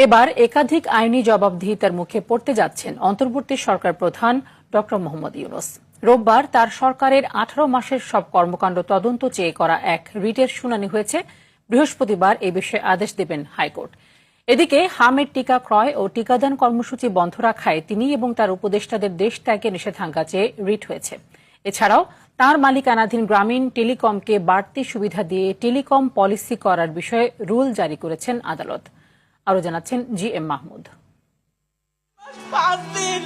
এবার একাধিক আইনি জবাবদিহিতার মুখে পড়তে যাচ্ছেন অন্তর্বর্তী সরকার প্রধান ডক্টর মোহাম্মদ ইউনূস। রোববার তার সরকারের 18 মাসের সব কর্মকাণ্ড তদন্ত চেয়ে করা এক রিটের শুনানি হয়েছে। বৃহস্পতিবার এ বিষয়ে আদেশ দেবেন হাইকোর্ট। এদিকে হামের টিকা ক্রয় ও টিকাদান কর্মসূচি বন্ধ রাখায় তিনি এবং তার উপদেষ্টাদের দেশ ত্যাগে নিষেধাজ্ঞা চেয়ে রিট হয়েছে। এছাড়াও তার মালিকানাধীন গ্রামীণ টেলিকমকে বাড়তি সুবিধা দিয়ে টেলিকম পলিসি করার বিষয়ে রুল জারি করেছেন আদালত। আরো জানাচ্ছেন জি এম মাহমুদ। 5 দিন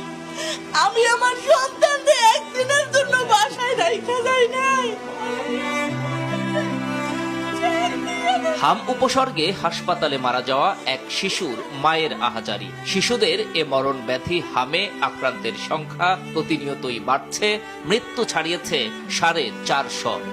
আমি আমার সন্তানকে একদিনের জন্য বাসায় রাখতে যাই নাই। হাম উপসর্গে হাসপাতালে মারা যাওয়া এক শিশুর মায়ের আহাজারি। শিশুদের এ মরণ ব্যাধি হামে আক্রান্তের সংখ্যা প্রতিনিয়তই বাড়ছে, মৃত্যু ছাড়িয়েছে 450।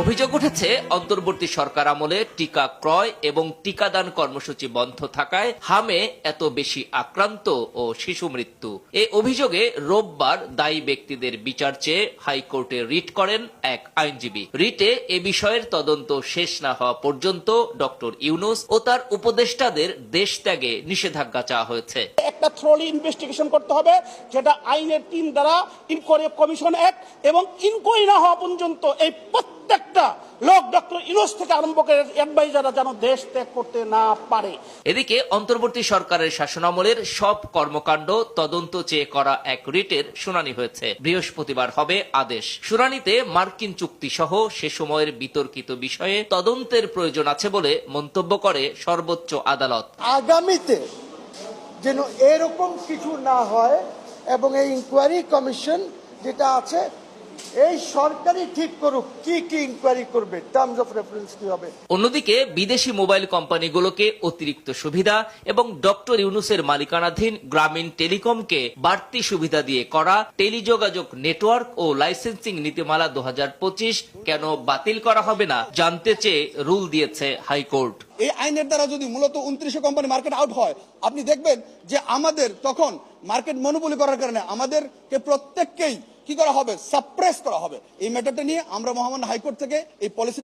অভিযোগ উঠেছে অন্তর্বর্তী সরকার আমলে টিকা ক্রয় এবং টিকাদান কর্মসূচি বন্ধ থাকায় হামে এত বেশি আক্রান্ত ও শিশু মৃত্যু। এ অভিযোগে রোববার দায়ী ব্যক্তিদের বিচার চেয়ে হাইকোর্টে রিট করেন এক আইনজীবী। রিটে এ বিষয়ের তদন্ত শেষ না হওয়া পর্যন্ত ডক্টর ইউনূস ও তার উপদেষ্টাদের দেশ ত্যাগে নিষেধাজ্ঞা চাওয়া হয়েছে। একটা থ্রোলি ইনভেস্টিগেশন করতে হবে, যেটা আইনের 3 দ্বারা ইনকোয়ারি কমিশন অ্যাক্ট এবং ইনকোয়ারি না হওয়া পর্যন্ত এই প্রত্যেকটা লোক ডক্টর ইউনূস থেকে আরম্ভ করে অ্যাডভাইজাররা যেন দেশ ত্যাগ করতে না পারে। এদিকে অন্তর্বর্তী সরকারের শাসনামলের সব কর্মকাণ্ড তদন্ত চেয়ে করা এক রিটের শুনানি হয়েছে। বৃহস্পতিবার হবে আদেশ। শুনানিতে মার্কিন চুক্তি সহ সে সময়ের বিতর্কিত বিষয়ে তদন্তের প্রয়োজন আছে বলে মন্তব্য করে সর্বোচ্চ আদালত। আগামীতে যেন এরকম কিছু না হয় এবং এই ইনকোয়ারি কমিশন যেটা আছে এই সরকারই ঠিক করুক কি কি ইনকোয়ারি করবে, টার্মস অফ রেফারেন্স কি হবে। অন্যদিকে বিদেশি মোবাইল কোম্পানিগুলোকে অতিরিক্ত সুবিধা এবং ডক্টর ইউনূসের মালিকানাধীন গ্রামীণ টেলিকমকে বাড়তি সুবিধা দিয়ে করা টেলিযোগাযোগ নেটওয়ার্ক ও লাইসেন্সিং নীতিমালা 2025 কেন বাতিল করা হবে না জানতে চেয়ে রুল দিয়েছে হাইকোর্ট। এই আইনের দ্বারা যদি মূলত 29 কোম্পানি মার্কেট আউট হয়, আপনি দেখবেন যে আমাদের তখন মার্কেট মনোপলি করার কারণে আমাদেরকে প্রত্যেককেই কি করা হবে, সাপ্রেস করা হবে। এই ম্যাটারটা নিয়ে আমরা মহামান্য হাইকোর্ট থেকে এই পলিসি